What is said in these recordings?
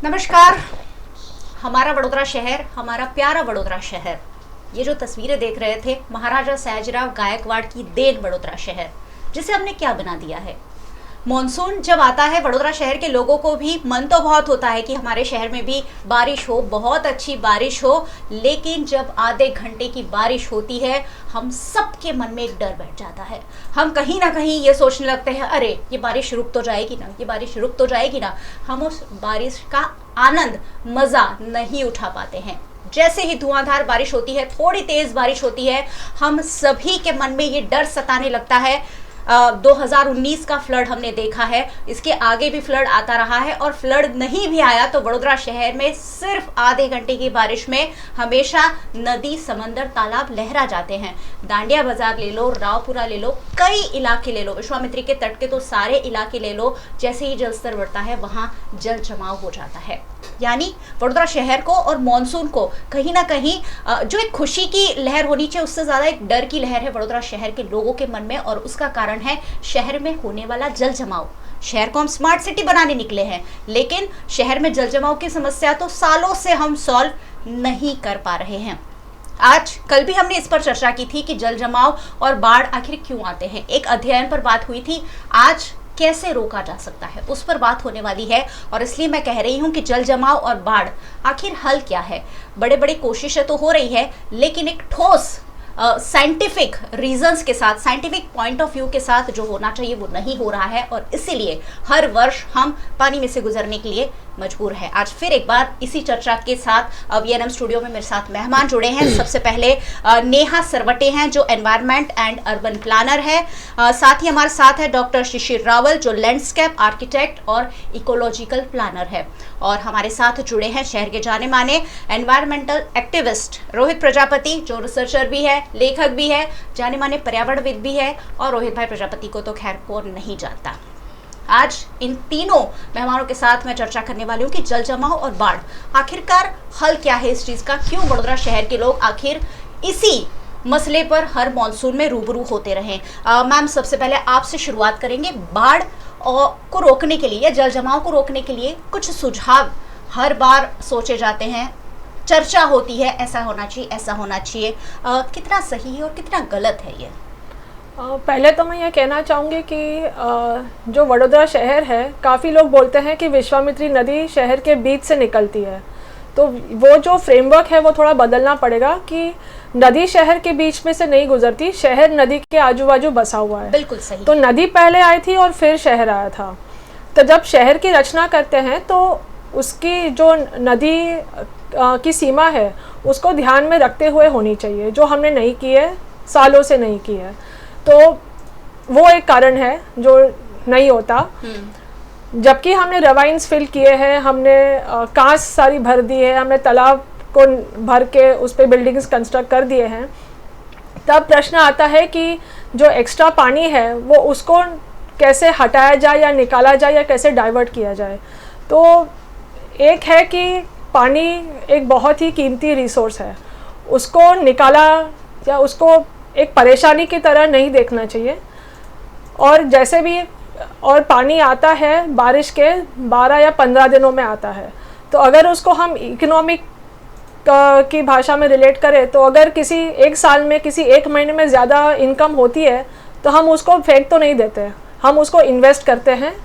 नमस्कार। हमारा वडोदरा शहर, हमारा प्यारा वडोदरा शहर। ये जो तस्वीरें देख रहे थे, महाराजा सयाजीराव गायकवाड़ की देन वडोदरा शहर, जिसे हमने क्या बना दिया है। मॉनसून जब आता है, वडोदरा शहर के लोगों को भी मन तो बहुत होता है कि हमारे शहर में भी बारिश हो, बहुत अच्छी बारिश हो। लेकिन जब आधे घंटे की बारिश होती है, हम सबके मन में एक डर बैठ जाता है। हम कहीं ना कहीं ये सोचने लगते हैं, अरे ये बारिश रुक तो जाएगी ना, ये बारिश रुक तो जाएगी ना। हम उस बारिश का आनंद, मज़ा नहीं उठा पाते हैं। जैसे ही धुआंधार बारिश होती है, थोड़ी तेज बारिश होती है, हम सभी के मन में ये डर सताने लगता है। 2019 का फ्लड हमने देखा है, इसके आगे भी फ्लड आता रहा है, और फ्लड नहीं भी आया तो वडोदरा शहर में सिर्फ आधे घंटे की बारिश में हमेशा नदी, समंदर, तालाब लहरा जाते हैं। दांडिया बाजार ले लो, रावपुरा ले लो, कई इलाके ले लो, विश्वामित्री के तट के तो सारे इलाके ले लो, जैसे ही जलस्तर बढ़ता है वहाँ जल जमाव हो जाता है। यानी वडोदरा शहर को और मॉनसून को कहीं ना कहीं जो एक खुशी की लहर होनी चाहिए, उससे ज़्यादा एक डर की लहर है वडोदरा शहर के लोगों के मन में। और उसका कारण है शहर में होने वाला जल जमाव। शहर को हम स्मार्ट सिटी बनाने निकले हैं, लेकिन शहर में जल जमाव की समस्या तो सालों से हम सॉल्व नहीं कर पा रहे हैं। आज कल भी हमने इस पर चर्चा की थी कि जल जमाव और बाढ़ आखिर क्यों आते हैं। एक अध्ययन पर बात हुई थी, आज कैसे रोका जा सकता है उस पर बात होने वाली है। और इसलिए मैं कह रही हूं कि जल जमाव और बाढ़ आखिर हल क्या है। बड़े बड़े कोशिशें तो हो रही है, लेकिन एक ठोस साइंटिफिक रीजंस के साथ, साइंटिफिक पॉइंट ऑफ व्यू के साथ जो होना चाहिए वो नहीं हो रहा है। और इसीलिए हर वर्ष हम पानी में से गुजरने के लिए मजबूर है। आज फिर एक बार इसी चर्चा के साथ वीएनएम स्टूडियो में मेरे साथ मेहमान जुड़े हैं। सबसे पहले नेहा सरवटे हैं, जो एनवायरनमेंट एंड अर्बन प्लानर है। साथ ही हमारे साथ है डॉक्टर शिशिर रावल, जो लैंडस्केप आर्किटेक्ट और इकोलॉजिकल प्लानर है। और हमारे साथ जुड़े हैं शहर के जाने माने एनवायरमेंटल एक्टिविस्ट रोहित प्रजापति, जो रिसर्चर भी है, लेखक भी है, जाने माने पर्यावरणविद भी है। और रोहित भाई प्रजापति को तो खैर कौन नहीं जानता। आज इन तीनों मेहमानों के साथ मैं चर्चा करने वाली हूँ कि जल जमाव और बाढ़ आखिरकार हल क्या है इस चीज़ का। क्यों वडोदरा शहर के लोग आखिर इसी मसले पर हर मॉनसून में रूबरू होते रहें। मैम, सबसे पहले आपसे शुरुआत करेंगे। बाढ़ को रोकने के लिए या जल जमाव को रोकने के लिए कुछ सुझाव हर बार सोचे जाते हैं, चर्चा होती है, ऐसा होना चाहिए, ऐसा होना चाहिए। कितना सही है और कितना गलत है ये? पहले तो मैं ये कहना चाहूँगी कि जो वडोदरा शहर है, काफ़ी लोग बोलते हैं कि विश्वामित्री नदी शहर के बीच से निकलती है। तो वो जो फ्रेमवर्क है वो थोड़ा बदलना पड़ेगा कि नदी शहर के बीच में से नहीं गुजरती, शहर नदी के आजू बाजू बसा हुआ है। बिल्कुल सही। तो नदी पहले आई थी और फिर शहर आया था। तो जब शहर की रचना करते हैं तो उसकी जो नदी की सीमा है उसको ध्यान में रखते हुए होनी चाहिए, जो हमने नहीं की है, सालों से नहीं की है। तो वो एक कारण है जो नहीं होता। जबकि हमने रवाइंस फिल किए हैं, हमने कांस सारी भर दी है, हमने तालाब को भर के उस पर बिल्डिंग्स कंस्ट्रक्ट कर दिए हैं, तब प्रश्न आता है कि जो एक्स्ट्रा पानी है वो उसको कैसे हटाया जाए या निकाला जाए या कैसे डाइवर्ट किया जाए। तो एक है कि पानी एक बहुत ही कीमती रिसोर्स है, उसको निकाला या उसको एक परेशानी की तरह नहीं देखना चाहिए। और जैसे भी और पानी आता है बारिश के 12 या 15 दिनों में आता है, तो अगर उसको हम इकोनॉमिक की भाषा में रिलेट करें तो अगर किसी एक साल में, किसी एक महीने में ज़्यादा इनकम होती है तो हम उसको फेंक तो नहीं देते, हम उसको इन्वेस्ट करते हैं,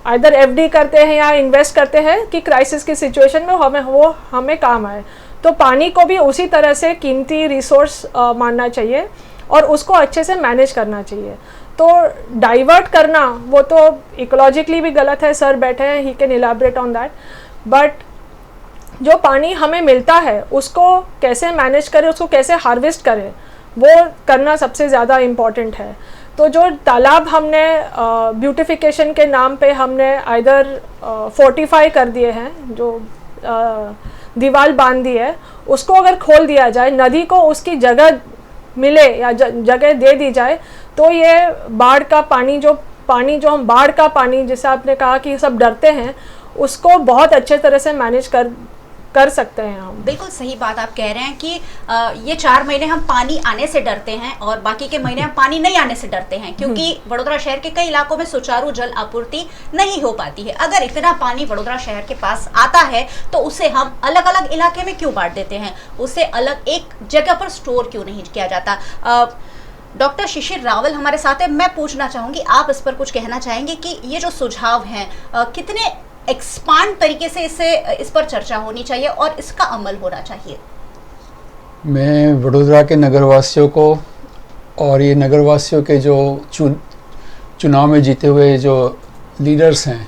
आइदर एफडी करते हैं या इन्वेस्ट करते हैं कि क्राइसिस की सिचुएशन में हमें काम आए। तो पानी को भी उसी तरह से कीमती रिसोर्स मानना चाहिए और उसको अच्छे से मैनेज करना चाहिए। तो डाइवर्ट करना वो तो इकोलॉजिकली भी गलत है, सर बैठे हैं, he can elaborate on that. But जो पानी हमें मिलता है उसको कैसे मैनेज करें, उसको कैसे हार्वेस्ट करें, वो करना सबसे ज़्यादा इम्पॉर्टेंट है। तो जो तालाब हमने ब्यूटिफिकेशन के नाम पे हमने आइदर फोर्टिफाई कर दिए हैं, जो दीवार बांध दी है, उसको अगर खोल दिया जाए, नदी को उसकी जगह मिले या जगह दे दी जाए, तो ये बाढ़ का पानी जो हम बाढ़ का पानी, जैसे आपने कहा कि सब डरते हैं, उसको बहुत अच्छे तरह से मैनेज कर कर सकते हैं हम। बिल्कुल सही बात आप कह रहे हैं कि ये 4 महीने हम पानी आने से डरते हैं और बाकी के महीने हम पानी नहीं आने से डरते हैं, क्योंकि वडोदरा शहर के कई इलाकों में सुचारू जल आपूर्ति नहीं हो पाती है। अगर इतना पानी वडोदरा शहर के पास आता है तो उसे हम अलग अलग इलाके में क्यों बांट देते हैं, उसे अलग एक जगह पर स्टोर क्यों नहीं किया जाता। डॉक्टर शिशिर रावल हमारे साथ है, मैं पूछना चाहूंगी आप इस पर कुछ कहना चाहेंगे कि ये जो सुझाव हैं कितने एक्सपांड तरीके से इस पर चर्चा होनी चाहिए और इसका अमल होना चाहिए। मैं वडोदरा के नगरवासियों को और ये नगरवासियों के जो चुनाव में जीते हुए जो लीडर्स हैं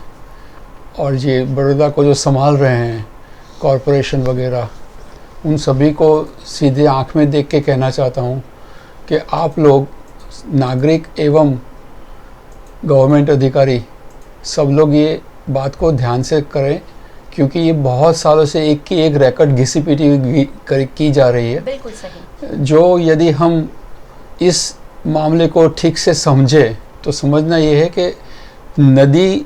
और ये वडोदरा को जो संभाल रहे हैं कॉरपोरेशन वगैरह, उन सभी को सीधे आंख में देख के कहना चाहता हूँ कि आप लोग नागरिक एवं गवर्नमेंट अधिकारी सब लोग ये बात को ध्यान से करें, क्योंकि ये बहुत सालों से एक की एक रैकेट घिसी पीटी की जा रही है। बिल्कुल सही। जो यदि हम इस मामले को ठीक से समझें तो समझना ये है कि नदी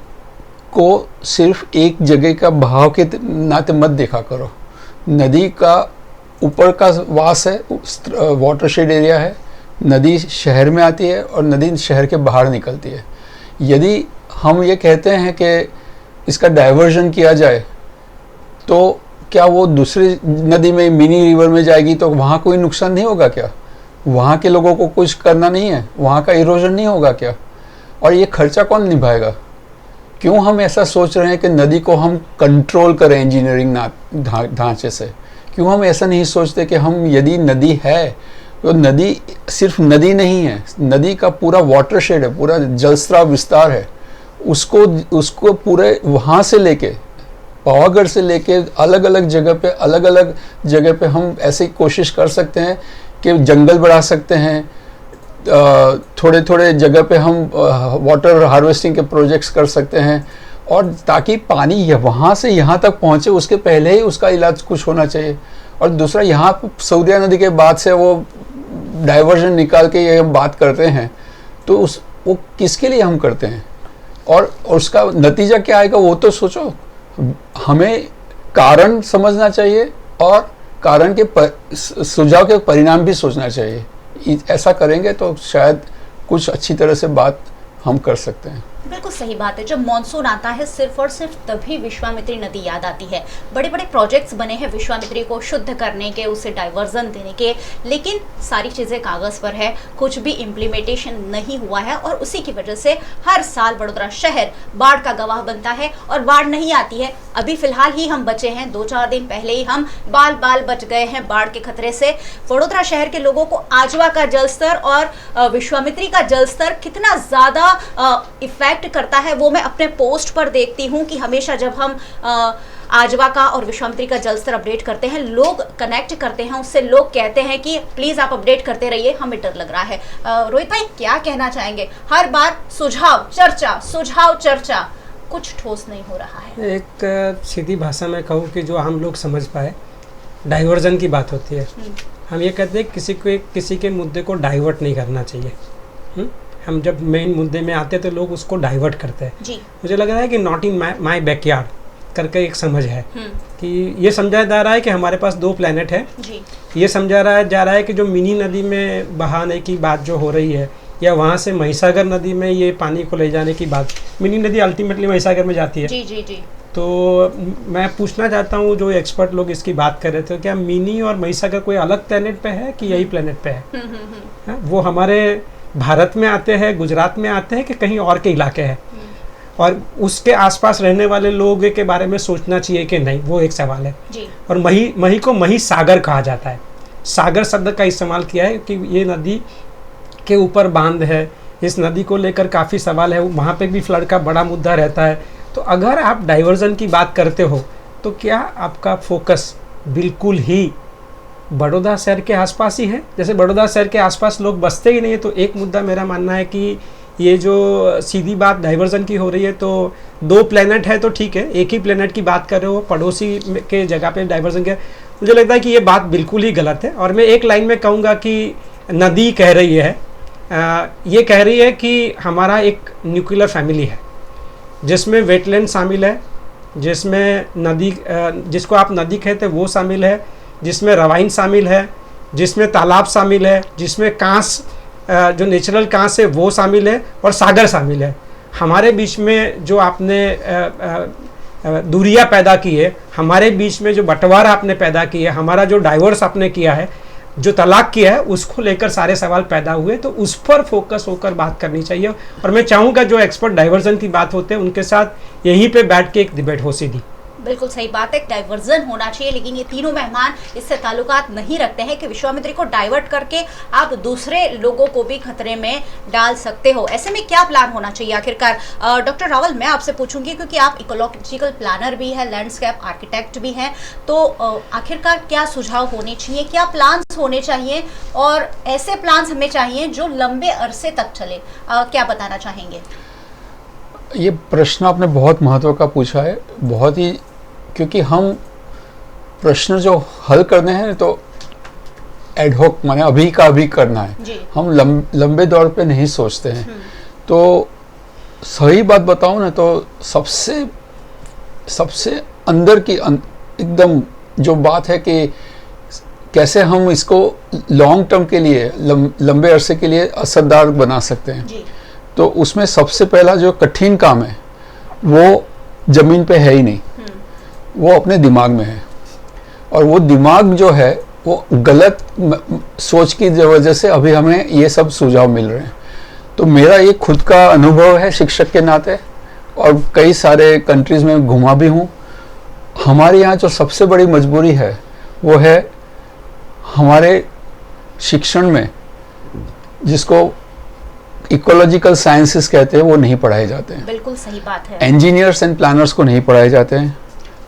को सिर्फ एक जगह का बहाव के नाते मत देखा करो। नदी का ऊपर का वास है, वाटरशेड एरिया है, नदी शहर में आती है और नदी शहर के बाहर निकलती है। यदि हम ये कहते हैं कि इसका डाइवर्जन किया जाए तो क्या वो दूसरी नदी में मिनी रिवर में जाएगी तो वहाँ कोई नुकसान नहीं होगा क्या? वहाँ के लोगों को कुछ करना नहीं है, वहाँ का इरोजन नहीं होगा क्या? और ये खर्चा कौन निभाएगा? क्यों हम ऐसा सोच रहे हैं कि नदी को हम कंट्रोल करें इंजीनियरिंग ढांचे से? क्यों हम ऐसा नहीं सोचते कि हम यदि नदी है तो नदी सिर्फ नदी नहीं है, नदी का पूरा वाटरशेड है, पूरा जलस्राव विस्तार है, उसको पूरे वहाँ से लेके पावागढ़ से लेके अलग अलग जगह पे हम ऐसी कोशिश कर सकते हैं कि जंगल बढ़ा सकते हैं, थोड़े थोड़े जगह पे हम वाटर हार्वेस्टिंग के प्रोजेक्ट्स कर सकते हैं, और ताकि पानी वहाँ से यहाँ तक पहुँचे उसके पहले ही उसका इलाज कुछ होना चाहिए। और दूसरा, यहाँ सौरिया नदी के बाद से वो डाइवर्जन निकाल के ये हम बात करते हैं तो वो किसके लिए हम करते हैं और उसका नतीजा क्या आएगा वो तो सोचो। हमें कारण समझना चाहिए और कारण के सुझाव के परिणाम भी सोचना चाहिए। ऐसा करेंगे तो शायद कुछ अच्छी तरह से बात हम कर सकते हैं। बिल्कुल सही बात है। जब मॉनसून आता है सिर्फ और सिर्फ तभी विश्वामित्री नदी याद आती है। बड़े बड़े प्रोजेक्ट्स बने हैं विश्वामित्री को शुद्ध करने के, उसे डाइवर्जन देने के, लेकिन सारी चीज़ें कागज़ पर है, कुछ भी इम्प्लीमेंटेशन नहीं हुआ है और उसी की वजह से हर साल वडोदरा शहर बाढ़ का गवाह बनता है और बाढ़ नहीं आती है। अभी फिलहाल ही हम बचे हैं, 2-4 दिन पहले ही हम बाल बच गए हैं बाढ़ के खतरे से। वडोदरा शहर के लोगों को आजवा का जलस्तर और विश्वामित्री का जलस्तर कितना ज़्यादा इफेक्ट करता है वो मैं अपने पोस्ट पर देखती हूँ कि हमेशा जब हम आजवा का और विश्वामित्री का जलस्तर अपडेट करते हैं, लोग कनेक्ट करते हैं उससे, लोग कहते हैं कि प्लीज़ आप अपडेट करते रहिए, हमें डर लग रहा है। रोहित भाई क्या कहना चाहेंगे? हर बार सुझाव चर्चा, कुछ ठोस नहीं हो रहा है। एक सीधी भाषा में कहूँ कि जो हम लोग समझ पाए, डाइवर्जन की बात होती है। हम ये कहते हैं किसी के मुद्दे को डाइवर्ट नहीं करना चाहिए। हम जब मेन मुद्दे में आते हैं तो लोग उसको डाइवर्ट करते हैं जी। मुझे लग रहा है कि नॉट इन माई बैकयार्ड करके एक समझ है कि ये समझा जा रहा है कि हमारे पास 2 प्लेनेट है जी। ये समझा जा रहा है कि जो मिनी नदी में बहाने की बात जो हो रही है या वहाँ से महिसागर नदी में ये पानी को ले जाने की बात, मिनी नदी अल्टीमेटली महिसागर में जाती है जी। तो मैं पूछना चाहता हूँ जो एक्सपर्ट लोग इसकी बात कर रहे थे, क्या मिनी और महिसागर कोई अलग प्लेनेट पे है कि यही प्लेनेट पे है? वो हमारे भारत में आते हैं, गुजरात में आते हैं कि कहीं और के इलाके हैं, और उसके आसपास रहने वाले लोग के बारे में सोचना चाहिए कि नहीं, वो एक सवाल है जी। और मही को मही सागर कहा जाता है। सागर शब्द का इस्तेमाल किया है कि ये नदी के ऊपर बांध है, इस नदी को लेकर काफ़ी सवाल है, वहाँ पे भी फ्लड का बड़ा मुद्दा रहता है। तो अगर आप डाइवर्जन की बात करते हो तो क्या आपका फोकस बिल्कुल ही बड़ौदा शहर के आसपास ही है? जैसे बड़ौदा शहर के आसपास लोग बसते ही नहीं है, तो एक मुद्दा मेरा मानना है कि ये जो सीधी बात डाइवर्जन की हो रही है, तो 2 प्लेनेट है तो ठीक है, एक ही प्लेनेट की बात कर रहे हो, पड़ोसी के जगह पे डाइवर्जन के, मुझे लगता है कि ये बात बिल्कुल ही गलत है। और मैं एक लाइन में कहूँगा कि नदी कह रही है, ये कह रही है कि हमारा एक न्यूक्लियर फैमिली है जिसमें वेटलैंड शामिल है, जिसमें नदी जिसको आप नदी कहते हैं वो शामिल है, जिसमें रवाइन शामिल है, जिसमें तालाब शामिल है, जिसमें कांस जो नेचुरल कांस है वो शामिल है, और सागर शामिल है। हमारे बीच में जो आपने दूरियां पैदा की है, हमारे बीच में जो बंटवारा आपने पैदा किया है, हमारा जो डाइवर्स आपने किया है, जो तलाक किया है, उसको लेकर सारे सवाल पैदा हुए। तो उस पर फोकस होकर बात करनी चाहिए। और मैं चाहूँगा जो एक्सपर्ट डाइवर्जन की बात होते हैं उनके साथ यहीं पे बैठ के एक डिबेट हो सीधी। बिल्कुल सही बात है, डाइवर्जन होना चाहिए, लेकिन ये तीनों मेहमान इससे ताल्लुकात नहीं रखते हैं कि विश्वामित्री को डाइवर्ट करके आप दूसरे लोगों को भी खतरे में डाल सकते हो। ऐसे में क्या प्लान होना चाहिए आखिरकार? डॉक्टर रावल, मैं आपसे पूछूंगी क्योंकि आप इकोलॉजिकल प्लानर भी है, लैंडस्केप आर्किटेक्ट भी हैं, तो आखिरकार क्या सुझाव होने चाहिए, क्या प्लान्स होने चाहिए, और ऐसे प्लान्स हमें चाहिए जो लंबे अरसे तक चले? क्या बताना चाहेंगे? ये प्रश्न आपने बहुत महत्व का पूछा है, बहुत ही, क्योंकि हम प्रश्न जो हल करने हैं तो एडहॉक माने अभी का अभी करना है जी। हम लंबे दौर पे नहीं सोचते हैं। तो सही बात बताऊं ना तो सबसे अंदर की एकदम जो बात है कि कैसे हम इसको लॉन्ग टर्म के लिए लंबे अरसे के लिए असरदार बना सकते हैं जी। तो उसमें सबसे पहला जो कठिन काम है वो जमीन पे है ही नहीं, वो अपने दिमाग में है। और वो दिमाग जो है वो गलत सोच की वजह से अभी हमें ये सब सुझाव मिल रहे हैं। तो मेरा ये खुद का अनुभव है शिक्षक के नाते, और कई सारे कंट्रीज में घुमा भी हूँ। हमारे यहाँ जो सबसे बड़ी मजबूरी है वो है हमारे शिक्षण में, जिसको इकोलॉजिकल साइंसेस कहते हैं, वो नहीं पढ़ाए जाते हैं। बिल्कुल सही बात है। इंजीनियर्स एंड प्लानर्स को नहीं पढ़ाए जाते हैं।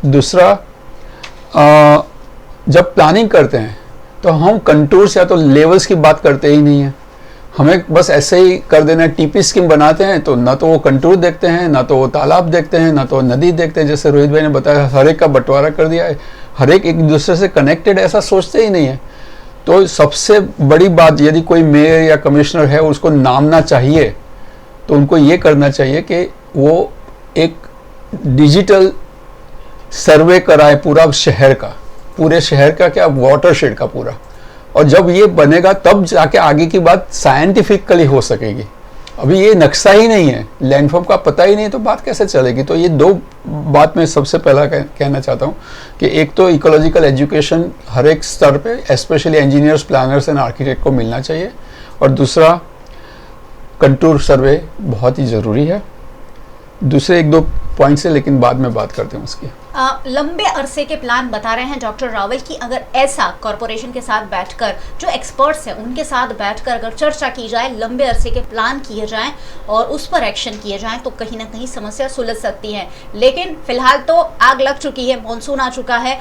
दूसरा, जब प्लानिंग करते हैं तो हम कंटूर्स या तो लेवल्स की बात करते ही नहीं है। हमें बस ऐसे ही कर देना, टीपी स्कीम बनाते हैं तो ना तो वो कंटूर देखते हैं, ना तो वो तालाब देखते हैं, ना तो नदी देखते हैं। जैसे रोहित भाई ने बताया, हर एक का बंटवारा कर दिया है, हर एक दूसरे से कनेक्टेड, ऐसा सोचते ही नहीं है। तो सबसे बड़ी बात, यदि कोई मेयर या कमिश्नर है उसको नामना चाहिए तो उनको ये करना चाहिए कि वो एक डिजिटल सर्वे कराए पूरा शहर का, पूरे शहर का क्या, वाटरशेड का पूरा। और जब ये बनेगा तब जाके आगे की बात साइंटिफिकली हो सकेगी। अभी ये नक्शा ही नहीं है, लैंडफॉर्म का पता ही नहीं है, तो बात कैसे चलेगी? तो ये दो बात मैं सबसे पहला कहना चाहता हूँ कि एक तो इकोलॉजिकल एजुकेशन हर एक स्तर पे, specially engineers, planners and architect को मिलना चाहिए। और दूसरा, कंटूर सर्वे बहुत ही ज़रूरी है। दूसरे एक दो पॉइंट्स है, लेकिन बाद में बात करते हैं उसकी। लंबे अरसे के प्लान बता रहे हैं डॉक्टर रावल कि अगर ऐसा कॉरपोरेशन के साथ बैठकर, जो एक्सपर्ट्स हैं उनके साथ बैठकर अगर चर्चा की जाए, लंबे अरसे के प्लान किए जाएं और उस पर एक्शन किए जाएं, तो कहीं ना कहीं समस्या सुलझ सकती है। लेकिन फिलहाल तो आग लग चुकी है, मॉनसून आ चुका है,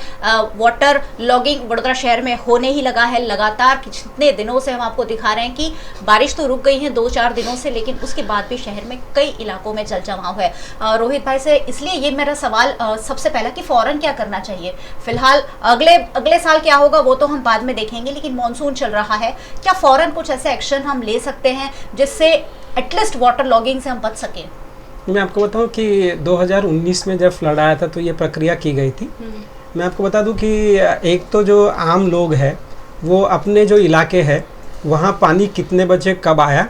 वाटर लॉगिंग वडोदरा शहर में होने ही लगा है लगातार। कितने दिनों से हम आपको दिखा रहे हैं कि बारिश तो रुक गई है 2-4 दिनों से, लेकिन उसके बाद भी शहर में कई इलाकों में जल जमाव है। रोहित भाई से इसलिए ये मेरा सवाल सबसे पहला कि फौरन क्या करना चाहिए? फिलहाल अगले साल क्या होगा वो तो हम बाद में देखेंगे, लेकिन मॉनसून चल रहा है, क्या फौरन कुछ ऐसे एक्शन हम ले सकते हैं जिससे एटलीस्ट वाटर लॉगिंग से हम बच सकें? मैं आपको बताऊं कि 2019 में जब फ्लड आया था तो ये प्रक्रिया की गई थी। मैं आपको बता दूं कि एक तो जो आम लोग हैं वो अपने जो इलाके है वहाँ पानी कितने बजे कब आया,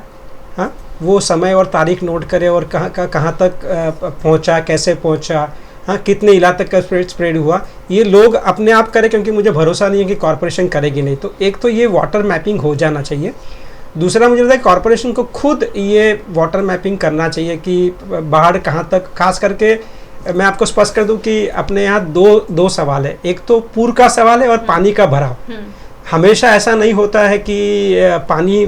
हाँ, वो समय और तारीख नोट करे और कहाँ तक पहुँचा, कैसे पहुँचा, हाँ, कितने इलाके तक का स्प्रेड हुआ, ये लोग अपने आप करें, क्योंकि मुझे भरोसा नहीं है कि कॉरपोरेशन करेगी नहीं। तो एक तो ये वाटर मैपिंग हो जाना चाहिए। दूसरा, मुझे लगता है कॉरपोरेशन को खुद ये वाटर मैपिंग करना चाहिए कि बाढ़ कहाँ तक, खास करके मैं आपको स्पष्ट कर दूं कि अपने यहाँ दो सवाल है। एक तो पूर का सवाल है और पानी का भराव। हमेशा ऐसा नहीं होता है कि पानी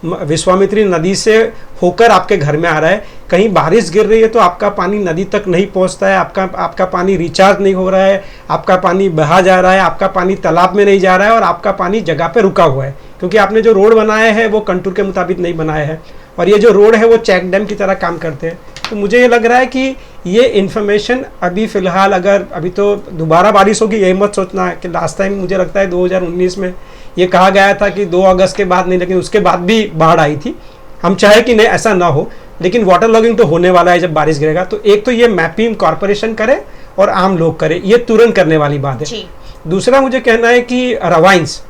विश्वामित्री नदी से होकर आपके घर में आ रहा है। कहीं बारिश गिर रही है तो आपका पानी नदी तक नहीं पहुंचता है, आपका पानी रिचार्ज नहीं हो रहा है, आपका पानी बहा जा रहा है, आपका पानी तालाब में नहीं जा रहा है, और आपका पानी जगह पे रुका हुआ है, क्योंकि आपने जो रोड बनाया है वो कंटूर के मुताबिक नहीं बनाया है, और ये जो रोड है वो चेक डैम की तरह काम करते हैं। तो मुझे ये लग रहा है कि ये इन्फॉर्मेशन अभी फ़िलहाल, अगर अभी तो दोबारा बारिश होगी, यही मत सोचना है कि लास्ट टाइम मुझे लगता है 2019 में ये कहा गया था कि 2 अगस्त के बाद नहीं, लेकिन उसके बाद भी बाढ़ आई थी। हम चाहे कि नहीं ऐसा ना हो, लेकिन वाटर लॉगिंग तो होने वाला है जब बारिश गिरेगा। तो एक तो ये मैपिंग कॉर्पोरेशन करे और आम लोग करे, ये तुरंत करने वाली बात है। दूसरा मुझे कहना है कि रवाइंस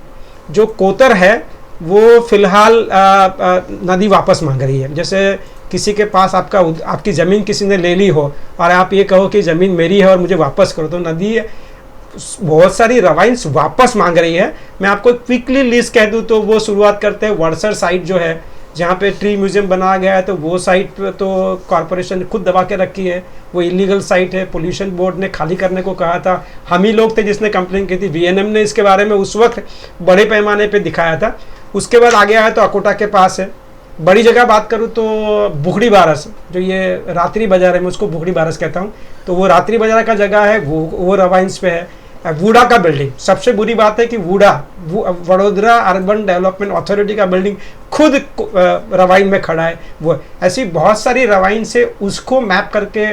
जो कोतर है वो फिलहाल नदी वापस मांग रही है। जैसे किसी के पास आपकी ज़मीन किसी ने ले ली हो और आप ये कहो कि ज़मीन मेरी है और मुझे वापस करो, तो नदी बहुत सारी रवाइंस वापस मांग रही है। मैं आपको क्विकली लिस्ट कह दूं तो वो शुरुआत करते हैं वर्सर साइट जो है जहाँ पे ट्री म्यूजियम बनाया गया है, तो वो साइट पे तो कॉर्पोरेशन खुद दबा के रखी है, वो इलीगल साइट है। पोल्यूशन बोर्ड ने खाली करने को कहा था, हम ही लोग थे जिसने कंप्लेन की थी, वीएनएम ने इसके बारे में उस वक्त बड़े पैमाने पे दिखाया था। उसके बाद आगे आया तो अकोटा के पास है। बड़ी जगह बात करूँ तो बुखड़ी बारस, जो ये रात्रि बाजार है, मैं उसको बुखड़ी बारस कहता हूँ, तो वो रात्रि बाजार का जगह है, वो रवाइंस पे है। वुडा का बिल्डिंग, सबसे बुरी बात है कि वडोदरा अर्बन डेवलपमेंट अथॉरिटी का बिल्डिंग खुद रवाइन में खड़ा है। वो ऐसी बहुत सारी रवाइन से उसको मैप करके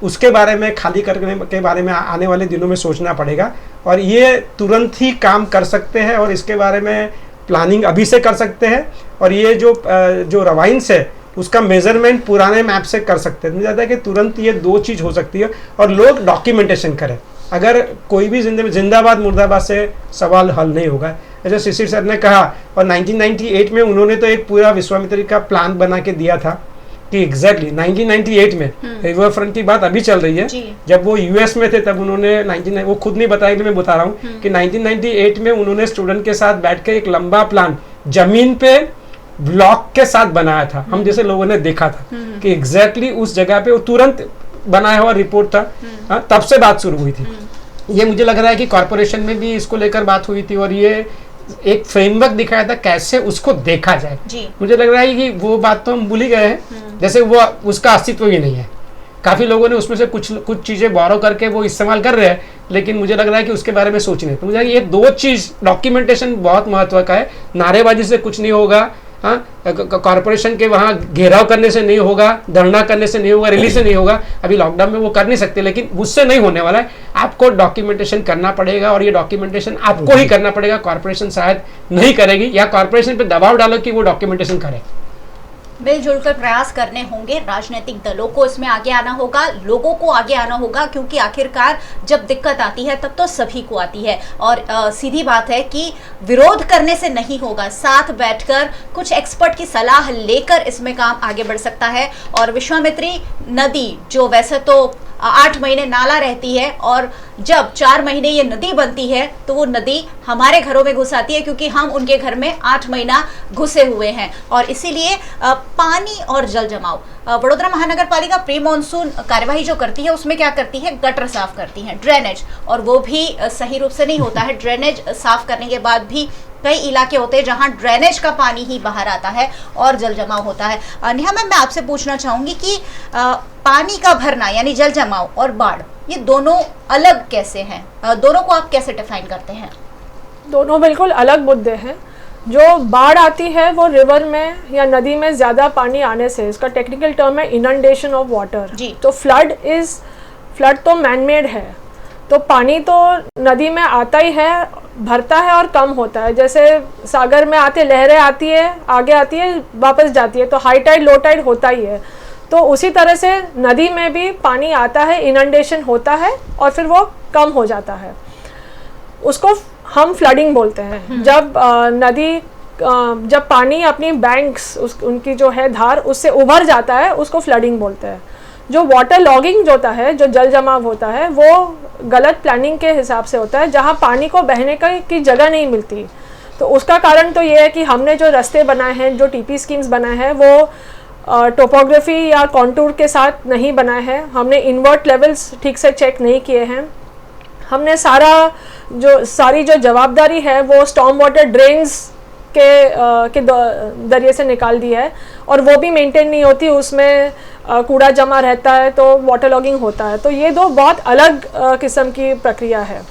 उसके बारे में खाली करने के बारे में आने वाले दिनों में सोचना पड़ेगा, और ये तुरंत ही काम कर सकते हैं और इसके बारे में प्लानिंग अभी से कर सकते हैं। और ये जो रवाइन्स है उसका मेजरमेंट पुराने मैप से कर सकते हैं। मुझे लगता है कि तुरंत ये दो चीज़ हो सकती है और लोग डॉक्यूमेंटेशन करें। अगर कोई भी जिंदाबाद मुर्दाबाद से सवाल हल नहीं होगा। जैसे शिशिर सर ने कहा, और 1998 में उन्होंने तो एक पूरा विश्वामित्री का प्लान बना के दिया था कि एग्जैक्टली 1998 में रिवर फ्रंट की बात अभी चल रही है। जब वो यूएस में थे तब उन्होंने वो खुद नहीं बताया कि मैं बता रहा हूँ कि 1998 में उन्होंने स्टूडेंट के साथ बैठ के एक लंबा प्लान जमीन पे ब्लॉक के साथ बनाया था। हम जैसे लोगों ने देखा था कि एग्जैक्टली उस जगह पे वो तुरंत बनाया हुआ रिपोर्ट था। तब से बात शुरू हुई थी। ये मुझे लग रहा है कि कॉर्पोरेशन में भी इसको लेकर बात हुई थी और ये एक फ्रेमवर्क दिखाया था कैसे उसको देखा जाए। मुझे लग रहा है कि वो बात तो हम भूल ही गए हैं, जैसे वो उसका अस्तित्व ही नहीं है। काफी लोगों ने उसमें से कुछ चीजें बोरो करके वो इस्तेमाल कर रहे हैं, लेकिन मुझे लग रहा है कि उसके बारे में सोचने। तो मुझे ये दो चीज, डॉक्यूमेंटेशन बहुत महत्व का है। नारेबाजी से कुछ नहीं होगा, कॉर्पोरेशन के वहाँ घेराव करने से नहीं होगा, धरना करने से नहीं होगा, रैली से नहीं होगा। अभी लॉकडाउन में वो कर नहीं सकते, लेकिन उससे नहीं होने वाला है। आपको डॉक्यूमेंटेशन करना पड़ेगा और ये डॉक्यूमेंटेशन आपको ही करना पड़ेगा। कॉर्पोरेशन शायद नहीं करेगी, या कॉर्पोरेशन पे दबाव डालो कि वो डॉक्यूमेंटेशन करे। मिलजुल कर प्रयास करने होंगे, राजनीतिक दलों को इसमें आगे आना होगा, लोगों को आगे आना होगा, क्योंकि आखिरकार जब दिक्कत आती है तब तो सभी को आती है। और सीधी बात है कि विरोध करने से नहीं होगा, साथ बैठकर कुछ एक्सपर्ट की सलाह लेकर इसमें काम आगे बढ़ सकता है। और विश्वामित्री नदी जो वैसे तो 8 महीने नाला रहती है, और जब 4 महीने ये नदी बनती है तो वो नदी हमारे घरों में घुस आती है, क्योंकि हम उनके घर में 8 महीना घुसे हुए हैं। और इसीलिए पानी और जल जमाव, वडोदरा महानगर पालिका प्री मानसून कार्यवाही जो करती है उसमें क्या करती है, गटर साफ करती है, ड्रेनेज, और वो भी सही रूप से नहीं होता है। ड्रेनेज साफ करने के बाद भी कई इलाके होते हैं जहां ड्रेनेज का पानी ही बाहर आता है और जल जमाव होता है। नेहा मैम, मैं आपसे पूछना चाहूंगी कि पानी का भरना यानी जल जमाव और बाढ़, ये दोनों अलग कैसे हैं? दोनों को आप कैसे डिफाइन करते हैं? दोनों बिल्कुल अलग मुद्दे हैं। जो बाढ़ आती है वो रिवर में या नदी में ज़्यादा पानी आने से, इसका टेक्निकल टर्म है इनंडेशन ऑफ वाटर। तो फ्लड तो मैनमेड है, तो पानी तो नदी में आता ही है, भरता है और कम होता है। जैसे सागर में आते लहरें आती है, आगे आती है, वापस जाती है, तो हाई टाइड लो टाइड होता ही है। तो उसी तरह से नदी में भी पानी आता है, इनंडेशन होता है और फिर वो कम हो जाता है। उसको हम फ्लडिंग बोलते हैं। जब जब पानी अपनी बैंक्स उनकी जो है धार उससे उभर जाता है, उसको फ्लडिंग बोलते हैं। जो वाटर लॉगिंग जो होता है, जो जल जमाव होता है, वो गलत प्लानिंग के हिसाब से होता है, जहाँ पानी को बहने की जगह नहीं मिलती। तो उसका कारण तो ये है कि हमने जो रास्ते बनाए हैं, जो टीपी स्कीम्स बनाए हैं, वो टोपोग्राफी या कॉन्टूर के साथ नहीं बनाए हैं। हमने इन्वर्ट लेवल्स ठीक से चेक नहीं किए हैं। हमने सारी जो जवाबदारी है वो स्टॉर्म वाटर ड्रेन्स के दरिए से निकाल दी है, और वो भी मेंटेन नहीं होती, उसमें कूड़ा जमा रहता है, तो वाटर लॉगिंग होता है। तो ये दो बहुत अलग किस्म की प्रक्रिया है।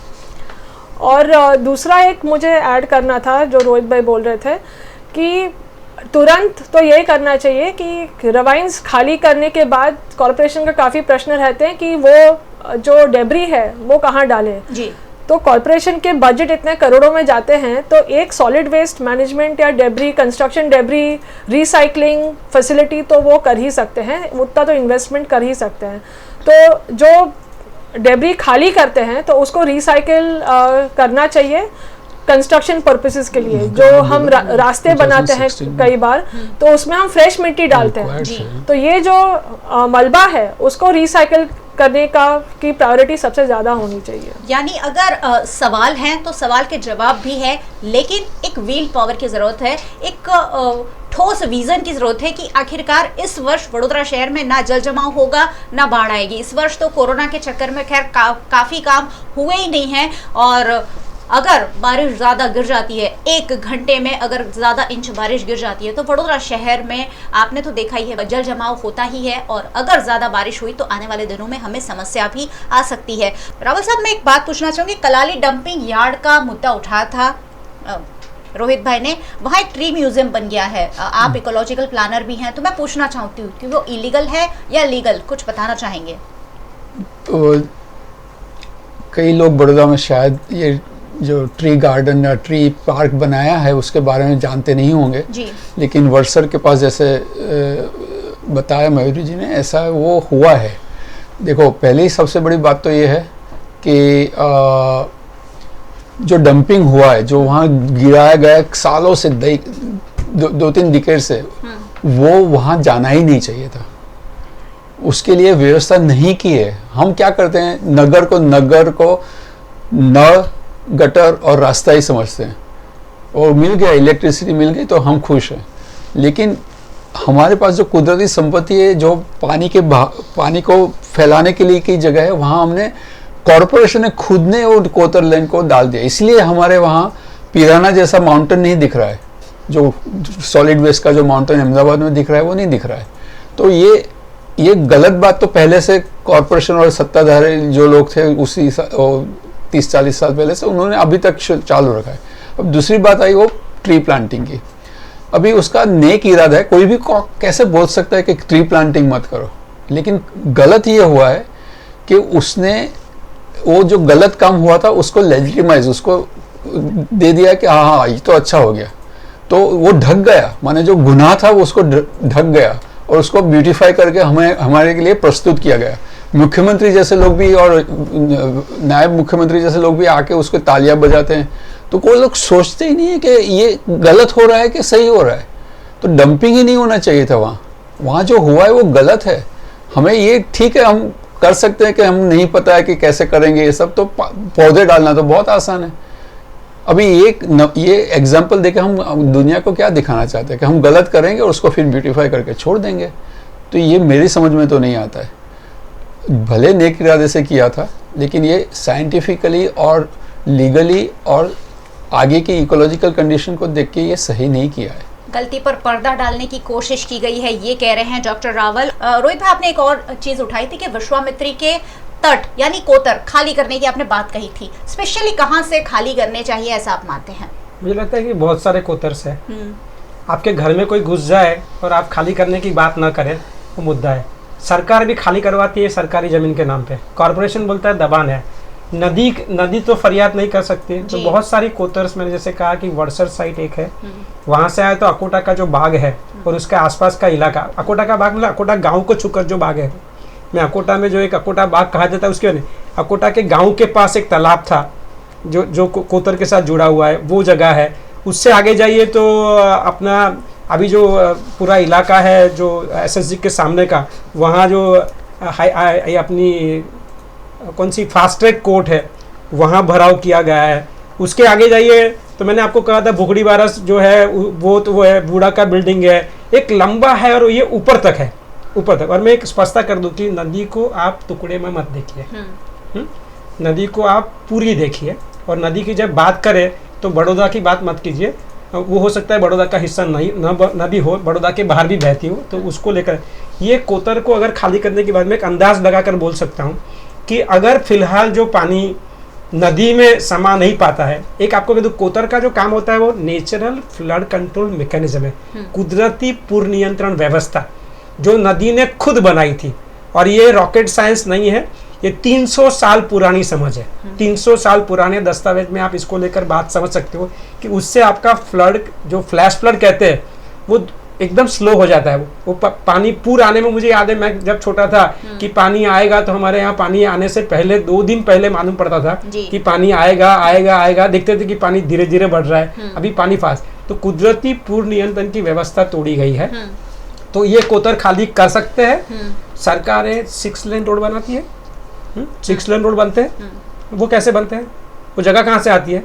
और दूसरा एक मुझे ऐड करना था, जो रोहित भाई बोल रहे थे कि तुरंत तो यही करना चाहिए कि रवाइंस खाली करने के बाद कॉर्पोरेशन का काफ़ी प्रश्न रहते हैं कि वो जो डेब्री है वो कहाँ डालें। तो कॉरपोरेशन के बजट इतने करोड़ों में जाते हैं, तो एक सॉलिड वेस्ट मैनेजमेंट या debris, construction debris recycling facility तो वो कर ही सकते हैं, उतना तो इन्वेस्टमेंट कर ही सकते हैं। तो जो डेब्री खाली करते हैं तो उसको रिसाइकिल करना चाहिए कंस्ट्रक्शन पर्पसेस के लिए। जो हम रास्ते बनाते हैं कई बार, तो उसमें हम फ्रेश मिट्टी डालते हैं, तो ये जो मलबा है उसको रिसाइकिल करने की प्रायोरिटी सबसे ज़्यादा होनी चाहिए। यानी अगर सवाल हैं तो सवाल के जवाब भी है, लेकिन एक व्हील पावर की ज़रूरत है, एक ठोस विजन की ज़रूरत है कि आखिरकार इस वर्ष वडोदरा शहर में ना जल जमाव होगा ना बाढ़ आएगी। इस वर्ष तो कोरोना के चक्कर में खैर काफ़ी काम हुए ही नहीं हैं, और अगर बारिश ज़्यादा गिर जाती है, 1 घंटे में अगर ज़्यादा इंच बारिश गिर जाती है, तो वडोदरा शहर में आपने तो देखा ही है जल जमाव होता ही है, और अगर ज़्यादा बारिश हुई तो आने वाले दिनों में हमें समस्या भी आ सकती है। रावल साहब, मैं एक बात पूछना चाहूँगी, कलाली डंपिंग यार्ड का मुद्दा उठाया था रोहित भाई ने, वहाँ एक ट्री म्यूजियम बन गया है, आप इकोलॉजिकल प्लानर भी हैं, तो मैं पूछना चाहती हूँ कि वो इलीगल है या लीगल, कुछ बताना चाहेंगे? तो कई लोग बड़ौदा में शायद ये जो ट्री गार्डन या ट्री पार्क बनाया है उसके बारे में जानते नहीं होंगे जी। लेकिन वर्सर के पास जैसे बताया मयूरी जी ने, ऐसा वो हुआ है। देखो, पहले ही सबसे बड़ी बात तो ये है कि जो डंपिंग हुआ है, जो वहाँ गिराया गया सालों से, 2-3 डिकेड से, वो वहाँ जाना ही नहीं चाहिए था। उसके लिए व्यवस्था नहीं की है। हम क्या करते हैं, नगर को नल, गटर और रास्ता ही समझते हैं, और मिल गया, इलेक्ट्रिसिटी मिल गई तो हम खुश हैं। लेकिन हमारे पास जो कुदरती संपत्ति है, जो पानी को फैलाने के लिए की जगह है, वहाँ हमने, कॉरपोरेशन ने खुद ने वो कोतर लेन को डाल दिया। इसलिए हमारे वहाँ पिराना जैसा माउंटेन नहीं दिख रहा है, जो सॉलिड वेस्ट का जो माउंटेन अहमदाबाद में दिख रहा है वो नहीं दिख रहा है। तो ये गलत बात तो पहले से कॉरपोरेशन और सत्ताधारी जो लोग थे उसी 30-40 साल पहले से उन्होंने अभी तक चालू रखा है। अब दूसरी बात आई वो ट्री प्लांटिंग की। अभी उसका नेक इरादा है, कोई भी कैसे बोल सकता है कि ट्री प्लांटिंग मत करो, लेकिन गलत ये हुआ है कि उसने वो जो गलत काम हुआ था उसको लेजिटिमाइज, उसको दे दिया कि हाँ ये तो अच्छा हो गया, तो वो ढक गया, माने जो गुनाह था वो उसको ढक गया और उसको ब्यूटीफाई करके हमारे के लिए प्रस्तुत किया गया। मुख्यमंत्री जैसे लोग भी और नायब मुख्यमंत्री जैसे लोग भी आके उसको तालियां बजाते हैं, तो कोई लोग सोचते ही नहीं है कि ये गलत हो रहा है कि सही हो रहा है। तो डंपिंग ही नहीं होना चाहिए था वहाँ जो हुआ है वो गलत है। हमें ये ठीक है, हम कर सकते हैं कि हम नहीं पता है कि कैसे करेंगे ये सब, तो पौधे डालना तो बहुत आसान है। अभी ये एग्जाम्पल देके हम दुनिया को क्या दिखाना चाहते हैं कि हम गलत करेंगे और उसको फिर ब्यूटीफाई करके छोड़ देंगे, तो ये मेरी समझ में तो नहीं आता है। भले नेक इरादे से किया था, लेकिन ये साइंटिफिकली और लीगली और आगे की इकोलॉजिकल कंडीशन को देख के ये सही नहीं किया है। गलती पर पर्दा डालने की कोशिश की गई है, ये कह रहे हैं डॉक्टर रावल। रोहित भाई, आपने एक और चीज उठाई थी कि विश्वामित्री के तट यानी कोतर खाली करने की आपने बात कही थी। स्पेशली कहाँ से खाली करने चाहिए ऐसा आप मानते हैं? मुझे लगता है कि बहुत सारे कोतर्स है। आपके घर में कोई घुस जाए और आप खाली करने की बात ना करें, वो मुद्दा है। सरकार भी खाली करवाती है सरकारी जमीन के नाम पे, कॉर्पोरेशन बोलता है दबान है। नदी तो फरियाद नहीं कर सकती, तो बहुत सारी कोतर्स, मैंने जैसे कहा कि वर्सर साइट एक है, वहां से आए तो अकोटा का जो बाग है और उसके आसपास का इलाका, अकोटा का बाग मतलब अकोटा गांव को छूकर जो बाग है, मैं अकोटा में जो एक अकोटा बाग कहा जाता है उसके नहीं, अकोटा के गांव के पास एक तालाब था जो कोतर के साथ जुड़ा हुआ है, वो जगह है। उससे आगे जाइए तो अपना अभी जो पूरा इलाका है जो एसएसजी के सामने का, वहाँ जो अपनी कौन सी फास्ट ट्रैक कोर्ट है, वहाँ भराव किया गया है। उसके आगे जाइए तो मैंने आपको कहा था भुगड़ी बारस जो है वो है, बूढ़ा का बिल्डिंग है, एक लंबा है और ये ऊपर तक है, ऊपर तक। और मैं एक स्पष्टता कर दूं कि नदी को आप टुकड़े में मत देखिए, नदी को आप पूरी देखिए। और नदी की जब बात करें तो बड़ौदा की बात मत कीजिए, वो हो सकता है बड़ौदा का हिस्सा न भी हो, बड़ौदा के बाहर भी बहती हो, तो उसको लेकर ये कोतर को अगर खाली करने के बाद में एक अंदाज लगाकर बोल सकता हूँ कि अगर फिलहाल जो पानी नदी में समा नहीं पाता है, एक आपको कह दूं कोतर का जो काम होता है वो नेचुरल फ्लड कंट्रोल मैकेनिज्म है, कुदरती पूर्व नियंत्रण व्यवस्था जो नदी ने खुद बनाई थी। और ये रॉकेट साइंस नहीं है, ये 300 साल पुरानी समझ है। 300 साल पुराने दस्तावेज में आप इसको लेकर बात समझ सकते हो कि उससे आपका फ्लड, जो फ्लैश फ्लड कहते हैं, वो एकदम स्लो हो जाता है। वो पानी पूर आने में, मुझे याद है मैं जब छोटा था कि पानी आएगा, तो हमारे यहाँ पानी आने से पहले 2 दिन पहले मालूम पड़ता था कि पानी आएगा आएगा आएगा। देखते थे कि पानी धीरे धीरे बढ़ रहा है, अभी पानी फास्ट। तो कुदरती पूर्व नियंत्रण की व्यवस्था तोड़ी गई है। तो ये कोतर खाली कर सकते हैं। सरकारें 6 लेन रोड बनाती है, 6 लेन रोड बनते हैं। वो कैसे बनते हैं? वो जगह कहाँ से आती है?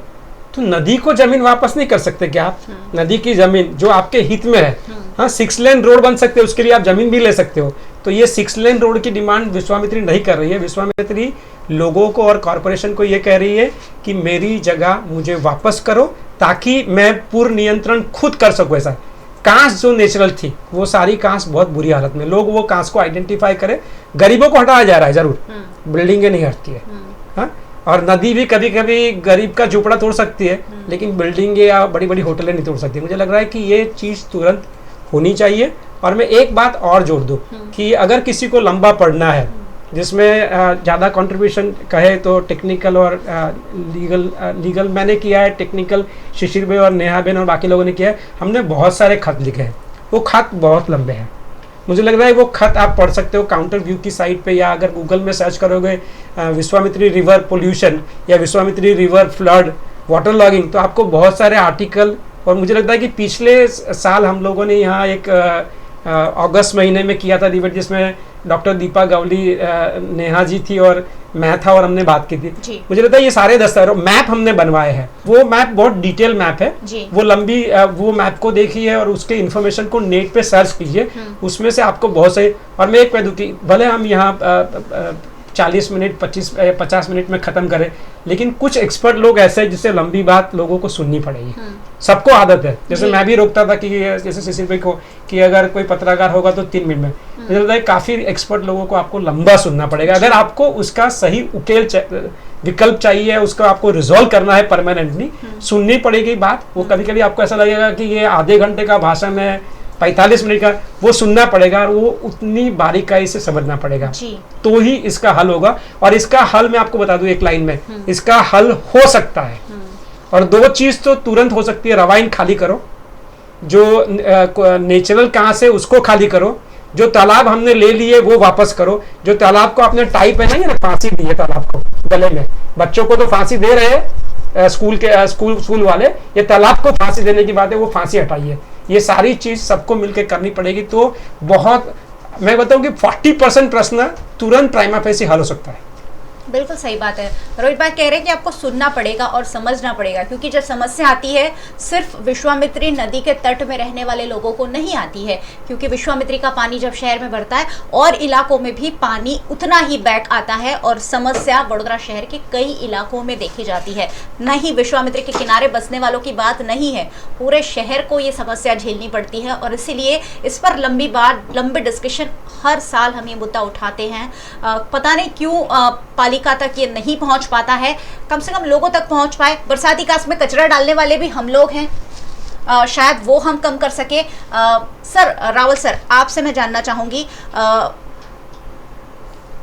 तो नदी को जमीन वापस नहीं कर सकते क्या आप? नदी की जमीन जो आपके हित में है, हाँ, 6 लेन रोड बन सकते हैं, उसके लिए आप जमीन भी ले सकते हो। तो ये 6 लेन रोड की डिमांड विश्वामित्री नहीं कर रही है। विश्वामित्री लोगों को और कॉरपोरेशन को ये कह रही है कि मेरी जगह मुझे वापस करो, ताकि मैं पूर्ण नियंत्रण खुद कर सकूँ। ऐसा कांस जो नेचुरल थी, वो सारी कांस बहुत बुरी हालत में, लोग वो कांस को आइडेंटिफाई करें। गरीबों को हटाया जा रहा है जरूर, बिल्डिंगें नहीं हटती है, हाँ? और नदी भी कभी कभी गरीब का झोपड़ा तोड़ सकती है, लेकिन बिल्डिंगें या बड़ी बड़ी होटलें नहीं तोड़ सकती। मुझे लग रहा है कि ये चीज़ तुरंत होनी चाहिए। और मैं एक बात और जोड़ दूँ कि अगर किसी को लंबा पढ़ना है, जिसमें ज़्यादा कंट्रीब्यूशन कहे तो टेक्निकल और लीगल मैंने किया है, टेक्निकल शिशिर भाई और नेहा बेन और बाकी लोगों ने किया है। हमने बहुत सारे खत लिखे हैं, वो खत बहुत लंबे हैं। मुझे लग रहा है वो खत आप पढ़ सकते हो काउंटर व्यू की साइट पे, या अगर गूगल में सर्च करोगे विश्वामित्री रिवर पोल्यूशन या Vishwamitri river flood water logging, तो आपको बहुत सारे आर्टिकल। और मुझे लगता है कि पिछले साल हम लोगों ने यहाँ एक अगस्त महीने में किया था डिबेट, जिसमें डॉक्टर दीपा गवली, नेहा जी थी और मैं था, और हमने बात की थी। मुझे लगता है ये सारे दस्तावेज मैप हमने बनवाए हैं। वो मैप बहुत डिटेल मैप है, वो लंबी, वो मैप को देखिए और उसके इन्फॉर्मेशन को नेट पे सर्च कीजिए, उसमें से आपको बहुत सही। और मैं एक कह दूँ कि भले हम यहाँ 40 मिनट 50 मिनट में ख़त्म करें, लेकिन कुछ एक्सपर्ट लोग ऐसे हैं जिससे लंबी बात लोगों को सुननी पड़ेगी। सबको आदत है, जैसे मैं भी रोकता था कि जैसे शिशिर भाई को कि अगर कोई पत्रकार होगा तो 3 मिनट में, मुझे लगता है काफ़ी एक्सपर्ट लोगों को आपको लंबा सुनना पड़ेगा। अगर आपको उसका सही विकल्प चाहिए, उसको आपको रिजॉल्व करना है परमानेंटली, सुननी पड़ेगी बात। वो कभी कभी आपको ऐसा लगेगा कि ये आधे घंटे का भाषण है, 45 मिनट का, वो सुनना पड़ेगा और वो उतनी बारीकाई से समझना पड़ेगा, तो ही इसका हल होगा। और इसका हल मैं आपको बता दूं एक लाइन में, इसका हल हो सकता है। और 2 चीज तो तुरंत हो सकती है। रवाइन खाली करो, जो नेचुरल कहाँ से उसको खाली करो, जो तालाब हमने ले लिए वो वापस करो, जो तालाब को आपने टाइप है ना, ये फांसी दी है तालाब को गले में, बच्चों को तो फांसी दे रहे हैं स्कूल वाले, ये तालाब को फांसी देने की बात है, वो फांसी हटाइए। ये सारी चीज सबको मिलकर करनी पड़ेगी। तो बहुत, मैं बताऊं कि 40% प्रश्न तुरंत प्राइमा फेसी हल हो सकता है। बिल्कुल सही बात है। रोहित भाई कह रहे हैं कि आपको सुनना पड़ेगा और समझना पड़ेगा, क्योंकि जब समस्या आती है सिर्फ विश्वामित्री नदी के तट में रहने वाले लोगों को नहीं आती है, क्योंकि विश्वामित्री का पानी जब शहर में बढ़ता है और इलाकों में भी पानी उतना ही बैक आता है, और समस्या वडोदरा शहर के कई इलाकों में देखी जाती है। न ही विश्वामित्री के किनारे बसने वालों की बात नहीं है, पूरे शहर को ये समस्या झेलनी पड़ती है। और इसीलिए इस पर लंबी डिस्कशन हर साल हम ये मुद्दा उठाते हैं। पता नहीं क्यों पालिका तक ये नहीं पहुंच पाता है, कम से कम लोगों तक पहुंच पाए। बरसाती कास्ट में कचरा डालने वाले भी हम लोग हैं, शायद वो हम कम कर सके। सर रावल सर, आपसे मैं जानना चाहूंगी,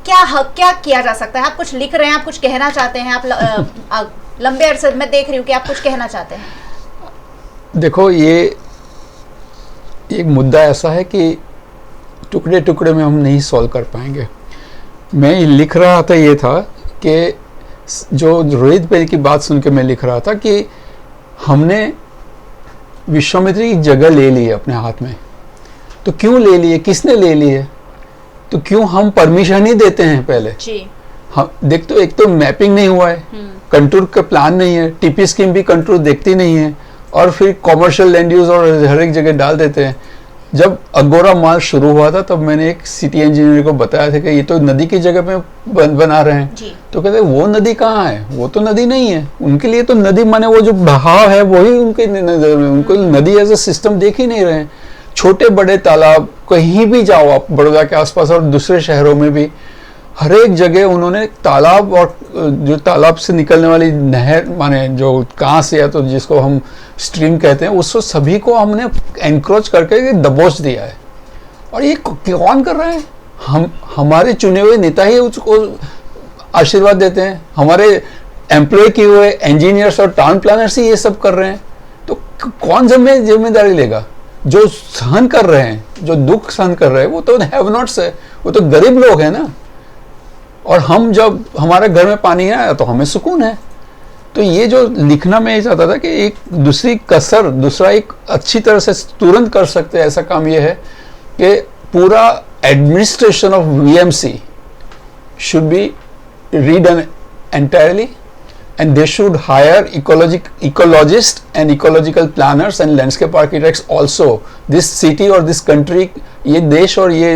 क्या किया जा सकता है? आप कुछ लिख रहे हैं, आप कुछ कहना चाहते हैं, आप लंबे अरसे में देख रही हूँ कि आप कुछ कहना चाहते हैं। देखो, ये एक मुद्दा ऐसा है कि टुकड़े टुकड़े में हम नहीं सॉल्व कर पाएंगे। मैं लिख रहा था, ये था कि जो रोहित भाई की बात सुन के मैं लिख रहा था कि हमने विश्वामित्री की जगह ले ली है अपने हाथ में। तो क्यों ले लिए, किसने ले ली है? तो क्यों हम परमिशन ही देते हैं पहले जी। हम देख, तो एक तो मैपिंग नहीं हुआ है, कंटूर का प्लान नहीं है, टीपी स्कीम भी कंटूर देखती नहीं है, और फिर कॉमर्शियल लैंड यूज और हर एक जगह डाल देते हैं। जब अगोरा माल शुरू हुआ था तब मैंने एक सिटी इंजीनियर को बताया था कि ये तो नदी की जगह पे बना रहे हैं जी। तो कहते वो नदी कहाँ है, वो तो नदी नहीं है। उनके लिए तो नदी माने वो जो बहाव है वही उनके नजर में, उनको नदी एज ए सिस्टम देख ही नहीं रहे हैं। छोटे बड़े तालाब कहीं भी जाओ आप, बड़ौदा के आसपास और दूसरे शहरों में भी, हर एक जगह उन्होंने तालाब और जो तालाब से निकलने वाली नहर माने जो कहाँ से, या तो जिसको हम स्ट्रीम कहते हैं, उसको सभी को हमने एनक्रोच करके दबोच दिया है। और ये कौन कर रहा है? हमारे चुने हुए नेता ही उसको आशीर्वाद देते हैं, हमारे एम्प्लॉय किए हुए इंजीनियर्स और टाउन प्लानर्स ही ये सब कर रहे हैं, तो कौन जिम्मेदारी लेगा? जो सहन कर रहे हैं, जो दुख सहन कर रहे हैं, वो तो हैव नॉट्स है, वो तो गरीब लोग हैं ना। और हम जब हमारे घर में पानी आया तो हमें सुकून है। तो ये जो लिखना मैं ये चाहता था कि एक दूसरा एक अच्छी तरह से तुरंत कर सकते हैं ऐसा काम ये है कि पूरा administration of VMC should be redone entirely, and they should hire ecologists and ecological planners and landscape architects also. This city or this country, ये देश और ये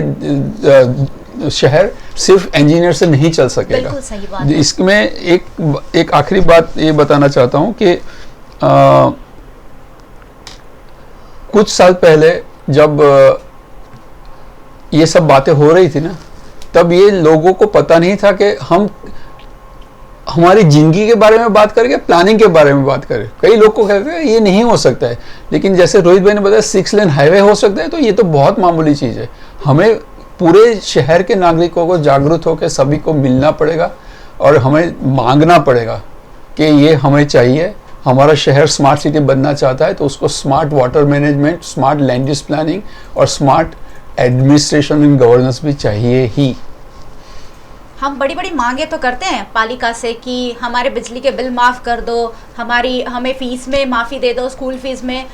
शहर सिर्फ इंजीनियर से नहीं चल सकेगा। बिल्कुल सही बात है। इसमें एक आखिरी बात ये बताना चाहता हूँ कि कुछ साल पहले जब ये सब बातें हो रही थी ना, तब ये लोगों को पता नहीं था कि हम हमारी जिंदगी के बारे में बात करेंगे, प्लानिंग के बारे में बात करें। कई लोग को कहते हैं ये नहीं हो सकता है, लेकिन जैसे रोहित भाई ने बताया 6 लेन हाईवे हो सकता है, तो ये तो बहुत मामूली चीज़ है। हमें पूरे शहर के नागरिकों को जागरूक होकर सभी को मिलना पड़ेगा और हमें मांगना पड़ेगा कि ये हमें चाहिए। हमारा शहर स्मार्ट सिटी बनना चाहता है तो उसको smart water management, smart land use planning और स्मार्ट एडमिनिस्ट्रेशन एंड गवर्नेंस भी चाहिए ही। हम बड़ी बड़ी मांगे तो करते हैं पालिका से कि हमारे बिजली के बिल माफ़ कर दो, हमें फ़ीस में माफ़ी दे दो, स्कूल फीस में।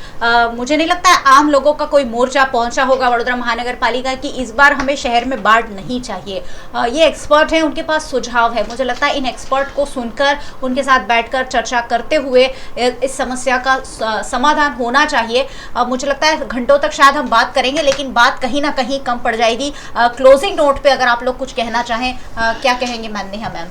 मुझे नहीं लगता है आम लोगों का कोई मोर्चा पहुंचा होगा वडोदरा महानगर पालिका की इस बार हमें शहर में बाढ़ नहीं चाहिए। ये एक्सपर्ट हैं, उनके पास सुझाव है। मुझे लगता है इन एक्सपर्ट को सुनकर, उनके साथ बैठकर चर्चा करते हुए इस समस्या का समाधान होना चाहिए। मुझे लगता है घंटों तक शायद हम बात करेंगे, लेकिन बात कहीं ना कहीं कम पड़ जाएगी। क्लोजिंग नोट पर अगर आप लोग कुछ कहना चाहें, क्या कहेंगे नेहा मैम?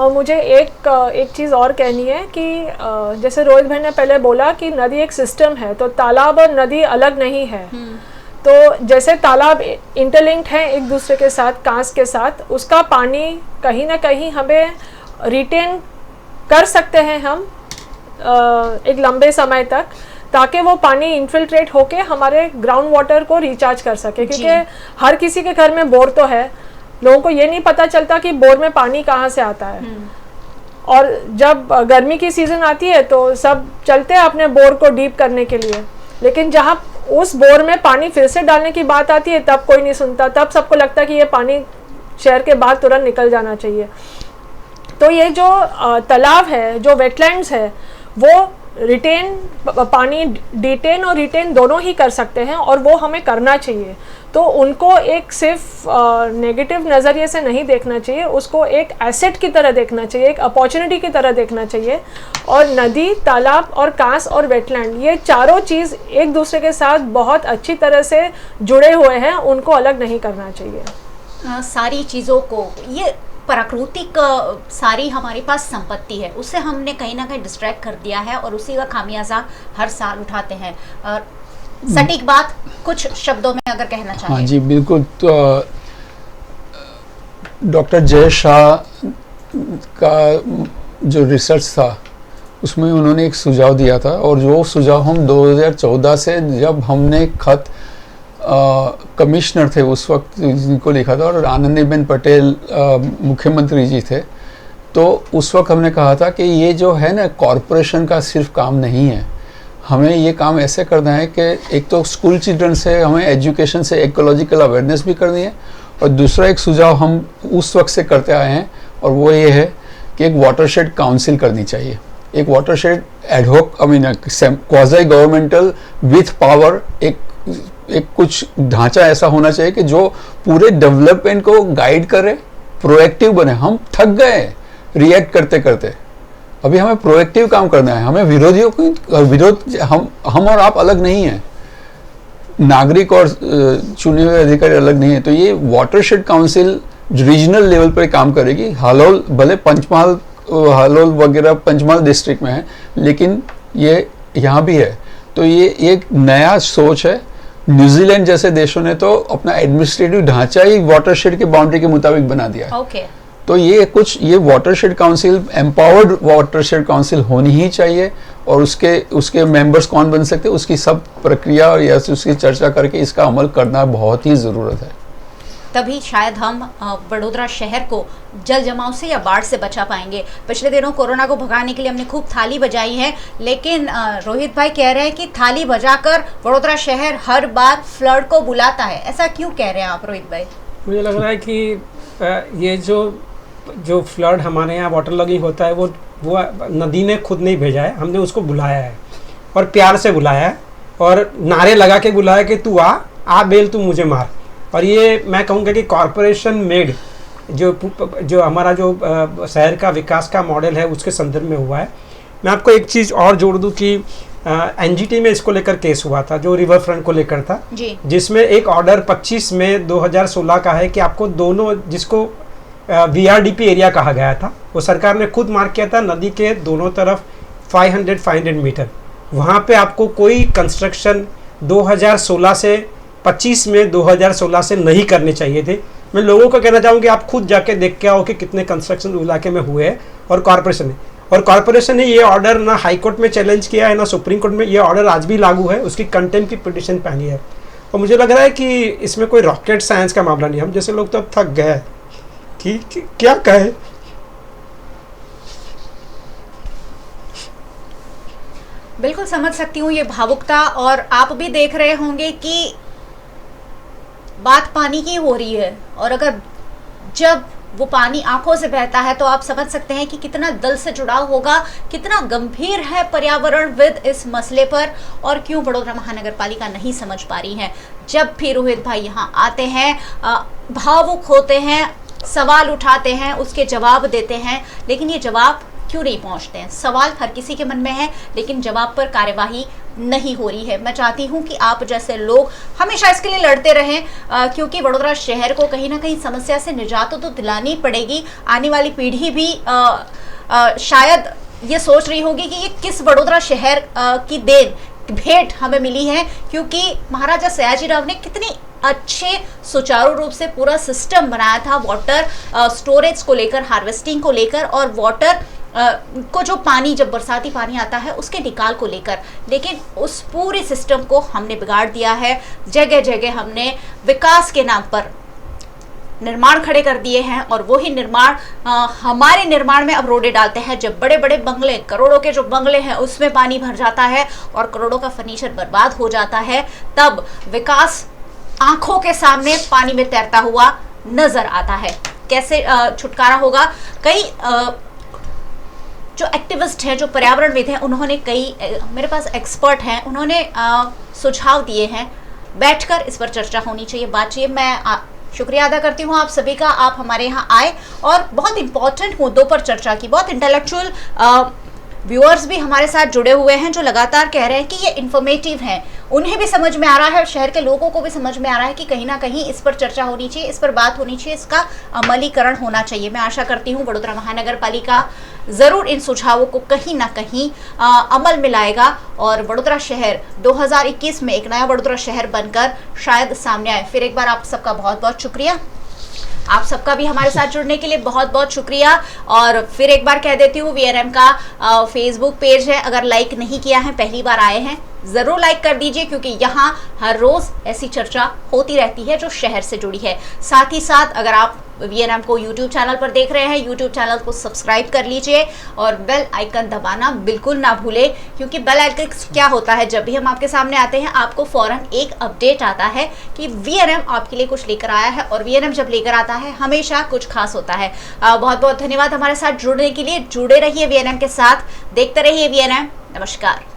मुझे एक चीज़ और कहनी है कि जैसे रोहित भाई ने पहले बोला कि नदी एक सिस्टम है, तो तालाब और नदी अलग नहीं है। तो जैसे तालाब इंटरलिंक्ड है एक दूसरे के साथ, कांस के साथ, उसका पानी कहीं ना कहीं हमें रिटेन कर सकते हैं हम एक लंबे समय तक, ताकि वो पानी इन्फिल्ट्रेट होके हमारे ग्राउंड वाटर को रिचार्ज कर सके। क्योंकि हर किसी के घर में बोर तो है, लोगों को ये नहीं पता चलता कि बोर में पानी कहाँ से आता है। और जब गर्मी की सीज़न आती है तो सब चलते हैं अपने बोर को डीप करने के लिए, लेकिन जहाँ उस बोर में पानी फिर से डालने की बात आती है तब कोई नहीं सुनता। तब सबको लगता है कि ये पानी शहर के बाहर तुरंत निकल जाना चाहिए। तो ये जो तालाब है, जो वेटलैंड्स है, वो रिटेन पानी डिटेन और रिटेन दोनों ही कर सकते हैं, और वो हमें करना चाहिए। तो उनको एक सिर्फ नेगेटिव नज़रिए से नहीं देखना चाहिए, उसको एक एसेट की तरह देखना चाहिए, एक अपॉर्चुनिटी की तरह देखना चाहिए। और नदी, तालाब और कांस और वेटलैंड, ये चारों चीज़ एक दूसरे के साथ बहुत अच्छी तरह से जुड़े हुए हैं, उनको अलग नहीं करना चाहिए। सारी चीज़ों को, ये प्राकृतिक सारी हमारे पास संपत्ति है, उससे हमने कहीं ना कहीं डिस्ट्रैक्ट कर दिया है और उसी का खामियाजा हर साल उठाते हैं। सटीक बात कुछ शब्दों में अगर कहना चाहें। हाँ जी बिल्कुल। तो डॉक्टर जय शाह का जो रिसर्च था उसमें उन्होंने एक सुझाव दिया था, और जो सुझाव हम 2014 से जब हमने खत कमिश्नर थे उस वक्त जिनको लिखा था, और आनंदीबेन पटेल मुख्यमंत्री जी थे, तो उस वक्त हमने कहा था कि ये जो है ना कॉरपोरेशन का सिर्फ काम नहीं है, हमें ये काम ऐसे करना है कि एक तो स्कूल चिल्ड्रन से हमें एजुकेशन से इकोलॉजिकल अवेयरनेस भी करनी है, और दूसरा एक सुझाव हम उस वक्त से करते आए हैं और वो ये है कि एक वाटरशेड काउंसिल करनी चाहिए। एक watershed ad hoc, I mean quasi governmental with power, एक कुछ ढांचा ऐसा होना चाहिए कि जो पूरे डेवलपमेंट को गाइड करे, प्रोएक्टिव बने। हम थक गए रिएक्ट करते करते, अभी हमें प्रोएक्टिव काम करना है। हमें विरोधियों को विरोध, हम और आप अलग नहीं हैं, नागरिक और चुने हुए अधिकारी अलग नहीं है। तो ये वाटरशेड काउंसिल रीजनल लेवल पर काम करेगी। हालोल भले पंचमहाल, हालोल वगैरह पंचमहाल डिस्ट्रिक्ट में है, लेकिन ये यहाँ भी है। तो ये एक नया सोच है। न्यूजीलैंड जैसे देशों ने तो अपना एडमिनिस्ट्रेटिव ढांचा ही वाटरशेड के बाउंड्री के मुताबिक बना दिया है। Okay. तो ये watershed council, empowered watershed council होनी ही चाहिए, और उसके मेंबर्स कौन बन सकते हैं, उसकी सब प्रक्रिया और या उसकी चर्चा करके इसका अमल करना बहुत ही ज़रूरत है। तभी शायद हम वडोदरा शहर को जल जमाव से या बाढ़ से बचा पाएंगे। पिछले दिनों कोरोना को भगाने के लिए हमने खूब थाली बजाई है, लेकिन रोहित भाई कह रहे हैं कि थाली बजाकर वडोदरा शहर हर बार फ्लड को बुलाता है। ऐसा क्यों कह रहे हैं आप रोहित भाई? मुझे लग रहा है कि ये जो फ्लड हमारे यहाँ वाटर लॉगिंग होता है वो नदी ने खुद नहीं भेजा है, हमने उसको बुलाया है और प्यार से बुलाया है और नारे लगा के बुलाया कि तू आ बेल तू मुझे मार। और ये मैं कहूँगा कि कॉरपोरेशन मेड जो हमारा जो शहर का विकास का मॉडल है उसके संदर्भ में हुआ है। मैं आपको एक चीज़ और जोड़ दूँ कि एनजीटी में इसको लेकर केस हुआ था जो रिवर फ्रंट को लेकर था जी, जिसमें एक ऑर्डर 25 मई 2016 का है कि आपको दोनों, जिसको VRDP एरिया कहा गया था, वो सरकार ने खुद मार्क किया था नदी के दोनों तरफ 500 मीटर, वहाँ पे आपको कोई कंस्ट्रक्शन 2016 से 25 मई 2016 से नहीं करने चाहिए थे। मैं लोगों को कहना चाहूँगी आप खुद जाके देख के आओ कि कितने कंस्ट्रक्शन इलाके में हुए हैं। और कॉरपोरेशन ने ये ऑर्डर ना हाई कोर्ट में चैलेंज किया है ना सुप्रीम कोर्ट में, ये ऑर्डर आज भी लागू है, उसकी कंटेम्प्ट की पिटीशन पहनी है। और मुझे लग रहा है कि इसमें कोई रॉकेट साइंस का मामला नहीं, हम जैसे लोग तो अब थक गए कि क्या कहे। बिल्कुल समझ सकती हूँ ये भावुकता, और आप भी देख रहे होंगे कि बात पानी की हो रही है, और अगर जब वो पानी आंखों से बहता है तो आप समझ सकते हैं कि कितना दिल से जुड़ाव होगा, कितना गंभीर है पर्यावरणविद इस मसले पर, और क्यों वडोदरा महानगर पालिका नहीं समझ पा रही है। जब भी रोहित भाई यहाँ आते हैं, भावुक होते हैं, सवाल उठाते हैं, उसके जवाब देते हैं, लेकिन ये जवाब क्यों नहीं पहुंचते हैं? सवाल हर किसी के मन में है, लेकिन जवाब पर कार्यवाही नहीं हो रही है। मैं चाहती हूं कि आप जैसे लोग हमेशा इसके लिए लड़ते रहें, क्योंकि वडोदरा शहर को कहीं ना कहीं समस्या से निजात तो दिलानी पड़ेगी। आने वाली पीढ़ी भी शायद ये सोच रही होगी कि ये किस वडोदरा शहर की देन भेंट हमें मिली है, क्योंकि महाराजा सयाजीराव ने कितनी अच्छे सुचारू रूप से पूरा सिस्टम बनाया था वाटर स्टोरेज को लेकर, हार्वेस्टिंग को लेकर, और वाटर को जो पानी, जब बरसाती पानी आता है उसके निकाल को लेकर। लेकिन उस पूरे सिस्टम को हमने बिगाड़ दिया है। जगह जगह हमने विकास के नाम पर निर्माण खड़े कर दिए हैं, और वही निर्माण हमारे निर्माण में अब रोड़े डालते हैं। जब बड़े बड़े बंगले, करोड़ों के जो बंगले हैं उसमें पानी भर जाता है और करोड़ों का फर्नीचर बर्बाद हो जाता है, तब विकास आंखों के सामने पानी में तैरता हुआ नजर आता है। कैसे छुटकारा होगा? कई जो एक्टिविस्ट हैं, जो पर्यावरणविद हैं, उन्होंने मेरे पास एक्सपर्ट हैं, उन्होंने सुझाव दिए हैं। बैठकर इस पर चर्चा होनी चाहिए, बात चाहिए। मैं शुक्रिया अदा करती हूँ आप सभी का, आप हमारे यहाँ आए और बहुत इंपॉर्टेंट मुद्दों पर चर्चा की। बहुत इंटेलेक्चुअल व्यूअर्स भी हमारे साथ जुड़े हुए हैं जो लगातार कह रहे हैं कि ये इन्फॉर्मेटिव है, उन्हें भी समझ में आ रहा है, शहर के लोगों को भी समझ में आ रहा है कि कहीं ना कहीं इस पर चर्चा होनी चाहिए, इस पर बात होनी चाहिए, इसका अमलीकरण होना चाहिए। मैं आशा करती हूँ वडोदरा महानगर पालिका ज़रूर इन सुझावों को कहीं ना कहीं अमल में लाएगा और वडोदरा शहर 2021 में एक नया वडोदरा शहर बनकर शायद सामने आए। फिर एक बार आप सबका बहुत बहुत शुक्रिया, आप सबका भी हमारे साथ जुड़ने के लिए बहुत बहुत शुक्रिया। और फिर एक बार कह देती हूँ, VNM का फेसबुक पेज है, अगर लाइक नहीं किया है, पहली बार आए हैं, ज़रूर लाइक कर दीजिए, क्योंकि यहाँ हर रोज़ ऐसी चर्चा होती रहती है जो शहर से जुड़ी है। साथ ही साथ अगर आप VNM को YouTube चैनल पर देख रहे हैं, YouTube चैनल को सब्सक्राइब कर लीजिए और बेल आइकन दबाना बिल्कुल ना भूलें, क्योंकि बेल आइकन क्या होता है, जब भी हम आपके सामने आते हैं आपको फ़ौरन एक अपडेट आता है कि VNM आपके लिए कुछ लेकर आया है, और VNM जब लेकर आता है हमेशा कुछ खास होता है। बहुत बहुत धन्यवाद हमारे साथ जुड़ने के लिए। जुड़े रहिए VNM के साथ, देखते रहिए VNM। नमस्कार।